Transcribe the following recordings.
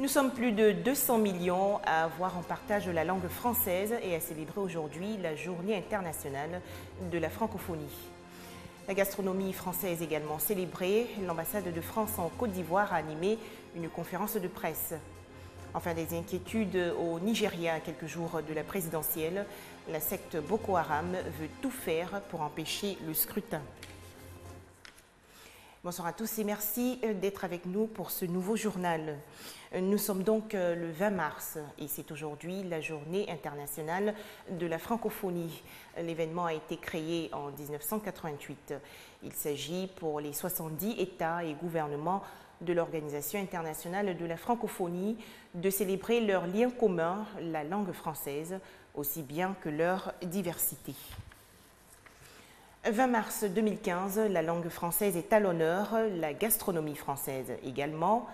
Nous sommes plus de 200 millions à avoir en partage la langue française et à célébrer aujourd'hui la Journée internationale de la francophonie. La gastronomie française également célébrée. L'ambassade de France en Côte d'Ivoire a animé une conférence de presse. Enfin, des inquiétudes au Nigeria à quelques jours de la présidentielle. La secte Boko Haram veut tout faire pour empêcher le scrutin. Bonsoir à tous et merci d'être avec nous pour ce nouveau journal. Nous sommes donc le 20 mars et c'est aujourd'hui la Journée internationale de la francophonie. L'événement a été créé en 1988. Il s'agit pour les 70 États et gouvernements de l'Organisation internationale de la francophonie de célébrer leur lien commun, la langue française, aussi bien que leur diversité. 20 mars 2015, la langue française est à l'honneur, la gastronomie française également.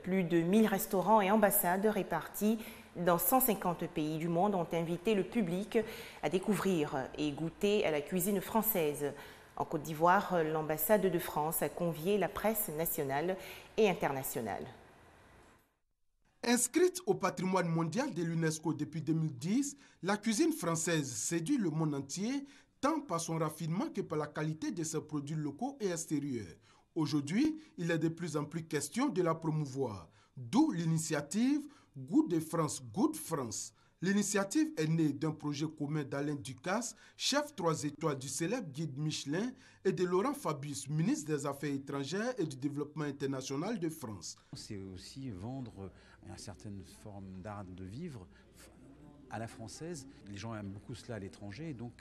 Plus de 1000 restaurants et ambassades répartis dans 150 pays du monde ont invité le public à découvrir et goûter à la cuisine française. En Côte d'Ivoire, l'ambassade de France a convié la presse nationale et internationale. Inscrite au patrimoine mondial de l'UNESCO depuis 2010, la cuisine française séduit le monde entier tant par son raffinement que par la qualité de ses produits locaux et extérieurs. Aujourd'hui, il est de plus en plus question de la promouvoir, d'où l'initiative Goût de France, Good France. L'initiative est née d'un projet commun d'Alain Ducasse, chef 3 étoiles du célèbre guide Michelin, et de Laurent Fabius, ministre des Affaires étrangères et du Développement international de France. C'est aussi vendre une certaine forme d'art de vivre à la française. Les gens aiment beaucoup cela à l'étranger, et donc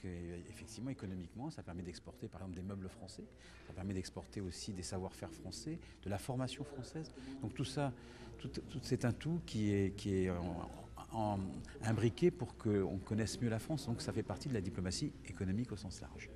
effectivement économiquement ça permet d'exporter par exemple des meubles français, ça permet d'exporter aussi des savoir-faire français, de la formation française. Donc tout ça, c'est un tout qui est imbriqué pour qu'on connaisse mieux la France, donc ça fait partie de la diplomatie économique au sens large.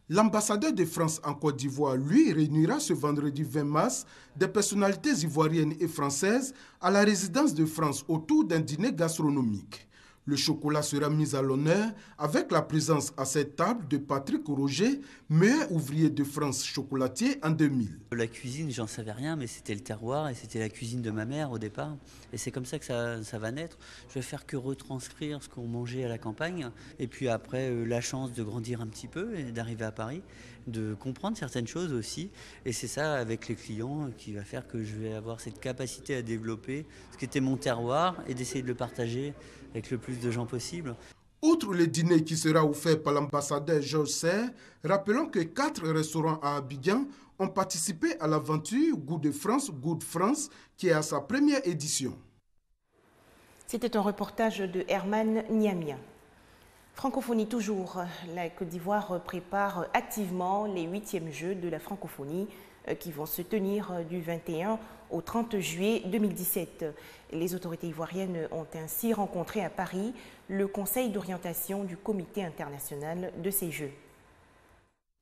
L'ambassadeur de France en Côte d'Ivoire, lui, réunira ce vendredi 20 mars des personnalités ivoiriennes et françaises à la résidence de France autour d'un dîner gastronomique. Le chocolat sera mis à l'honneur avec la présence à cette table de Patrick Roger, meilleur ouvrier de France chocolatier en 2000. La cuisine, j'en savais rien, mais c'était le terroir et c'était la cuisine de ma mère au départ. Et c'est comme ça que ça va naître. Je vais faire que retranscrire ce qu'on mangeait à la campagne. Et puis après, la chance de grandir un petit peu et d'arriver à Paris, de comprendre certaines choses aussi. Et c'est ça, avec les clients, qui va faire que je vais avoir cette capacité à développer ce qui était mon terroir et d'essayer de le partager avec le plus de gens possible. Outre le dîner qui sera offert par l'ambassadeur Georges Serre, rappelons que 4 restaurants à Abidjan ont participé à l'aventure Goût de France, Good France, qui est à sa première édition. C'était un reportage de Herman Niamia. Francophonie toujours, la Côte d'Ivoire prépare activement les 8e Jeux de la francophonie qui vont se tenir du 21 au 30 juillet 2017. Les autorités ivoiriennes ont ainsi rencontré à Paris le Conseil d'orientation du Comité international de ces Jeux.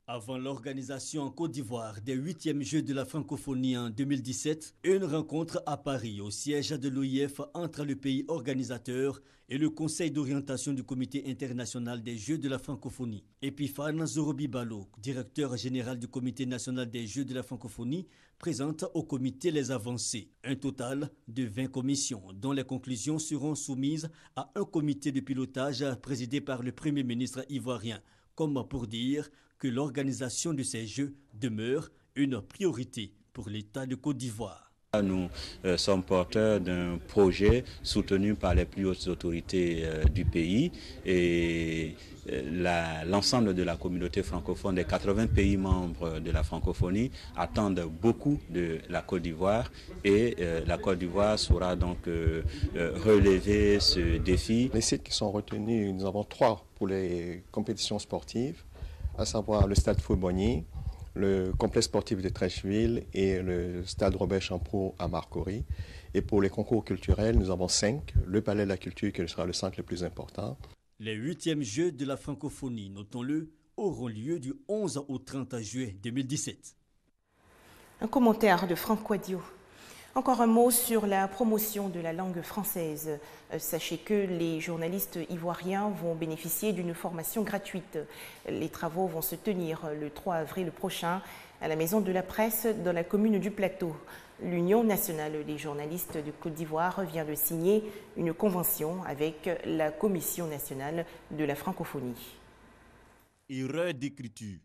Avant l'organisation en Côte d'Ivoire des 8e Jeux de la francophonie en 2017, une rencontre à Paris au siège de l'OIF entre le pays organisateur et le Conseil d'orientation du Comité international des Jeux de la francophonie. Epiphane Zorobi-Balo, directeur général du Comité national des Jeux de la francophonie, présente au comité les avancées. Un total de 20 commissions dont les conclusions seront soumises à un comité de pilotage présidé par le Premier ministre ivoirien, comme pour dire que l'organisation de ces Jeux demeure une priorité pour l'État de Côte d'Ivoire. Nous sommes porteurs d'un projet soutenu par les plus hautes autorités du pays et l'ensemble de la communauté francophone des 80 pays membres de la francophonie attendent beaucoup de la Côte d'Ivoire et la Côte d'Ivoire saura donc relever ce défi. Les sites qui sont retenus, nous avons 3 pour les compétitions sportives, à savoir le stade Fourbonnier, le complexe sportif de Trècheville et le stade Robert Champroux à Marcory. Et pour les concours culturels, nous avons 5, le Palais de la Culture qui sera le centre le plus important. Les 8e Jeux de la francophonie, notons-le, auront lieu du 11 au 30 juillet 2017. Un commentaire de Franck Quadio. Encore un mot sur la promotion de la langue française. Sachez que les journalistes ivoiriens vont bénéficier d'une formation gratuite. Les travaux vont se tenir le 3 avril prochain à la Maison de la Presse dans la commune du Plateau. L'Union nationale des journalistes de Côte d'Ivoire vient de signer une convention avec la Commission nationale de la francophonie. Erreur d'écriture,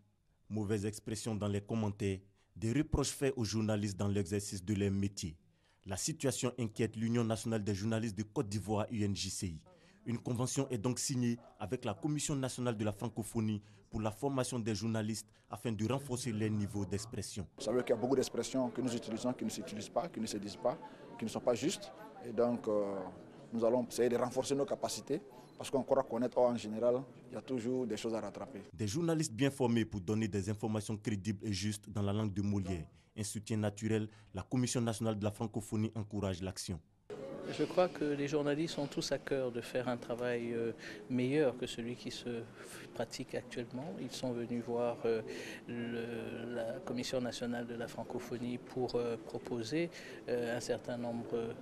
mauvaise expression dans les commentaires, des reproches faits aux journalistes dans l'exercice de leur métier. La situation inquiète l'Union nationale des journalistes de Côte d'Ivoire, UNJCI. Une convention est donc signée avec la Commission nationale de la francophonie pour la formation des journalistes afin de renforcer leur niveau d'expression. Vous savez qu'il y a beaucoup d'expressions que nous utilisons qui ne s'utilisent pas, qui ne se disent pas, qui ne sont pas justes. Et donc, nous allons essayer de renforcer nos capacités parce qu'on croit connaître en général, il y a toujours des choses à rattraper. Des journalistes bien formés pour donner des informations crédibles et justes dans la langue de Molière. Un soutien naturel, la Commission nationale de la francophonie encourage l'action. Je crois que les journalistes ont tous à cœur de faire un travail meilleur que celui qui se pratique actuellement. Ils sont venus voir la Commission nationale de la francophonie pour proposer un certain nombre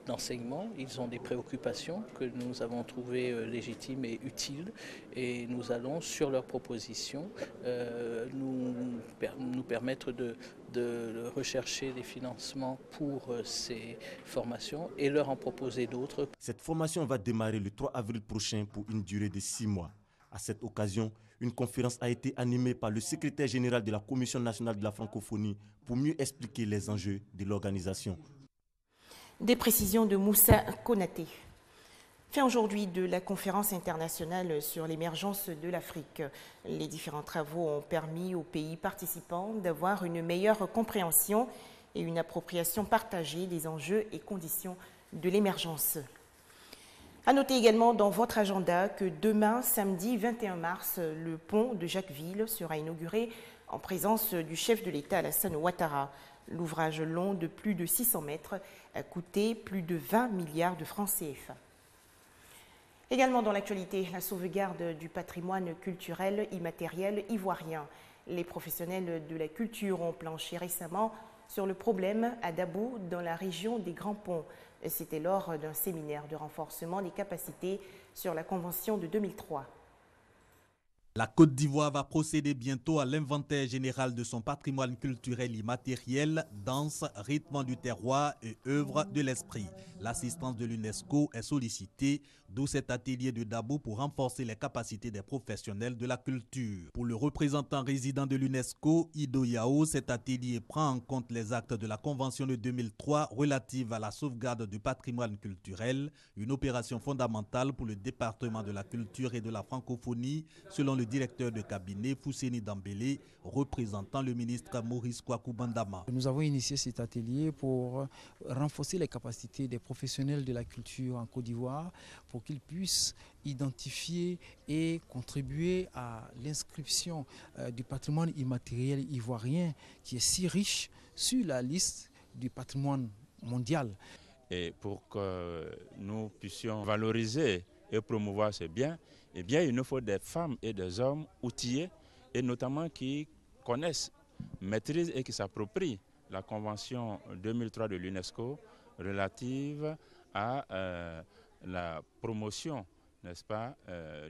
d'enseignements. Ils ont des préoccupations que nous avons trouvées légitimes et utiles et nous allons, sur leurs propositions, nous permettre de rechercher des financements pour ces formations et leur en proposer d'autres. Cette formation va démarrer le 3 avril prochain pour une durée de 6 mois. À cette occasion, une conférence a été animée par le secrétaire général de la Commission nationale de la francophonie pour mieux expliquer les enjeux de l'organisation. Des précisions de Moussa Konaté. Fin aujourd'hui de la conférence internationale sur l'émergence de l'Afrique. Les différents travaux ont permis aux pays participants d'avoir une meilleure compréhension et une appropriation partagée des enjeux et conditions de l'émergence. À noter également dans votre agenda que demain, samedi 21 mars, le pont de Jacquesville sera inauguré en présence du chef de l'État Alassane Ouattara. L'ouvrage long de plus de 600 mètres a coûté plus de 20 milliards de francs CFA. Également dans l'actualité, la sauvegarde du patrimoine culturel immatériel ivoirien. Les professionnels de la culture ont planché récemment sur le problème à Dabou, dans la région des Grands Ponts. C'était lors d'un séminaire de renforcement des capacités sur la Convention de 2003. La Côte d'Ivoire va procéder bientôt à l'inventaire général de son patrimoine culturel immatériel, danse, rythme du terroir et œuvres de l'esprit. L'assistance de l'UNESCO est sollicitée, d'où cet atelier de Dabou pour renforcer les capacités des professionnels de la culture. Pour le représentant résident de l'UNESCO, Ido Yao, cet atelier prend en compte les actes de la Convention de 2003 relative à la sauvegarde du patrimoine culturel, une opération fondamentale pour le département de la culture et de la francophonie, selon le directeur de cabinet Fousseni Dambélé, représentant le ministre Maurice Kwaku Bandama. Nous avons initié cet atelier pour renforcer les capacités des professionnels de la culture en Côte d'Ivoire pour qu'ils puissent identifier et contribuer à l'inscription du patrimoine immatériel ivoirien qui est si riche sur la liste du patrimoine mondial. Et pour que nous puissions valoriser et promouvoir ces biens, eh bien, il nous faut des femmes et des hommes outillés et notamment qui connaissent, maîtrisent et qui s'approprient la Convention 2003 de l'UNESCO relative à la promotion, n'est-ce pas,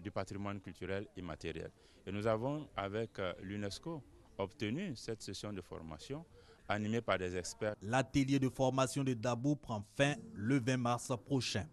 du patrimoine culturel immatériel. Et nous avons, avec l'UNESCO, obtenu cette session de formation animée par des experts. L'atelier de formation de Dabou prend fin le 20 mars prochain.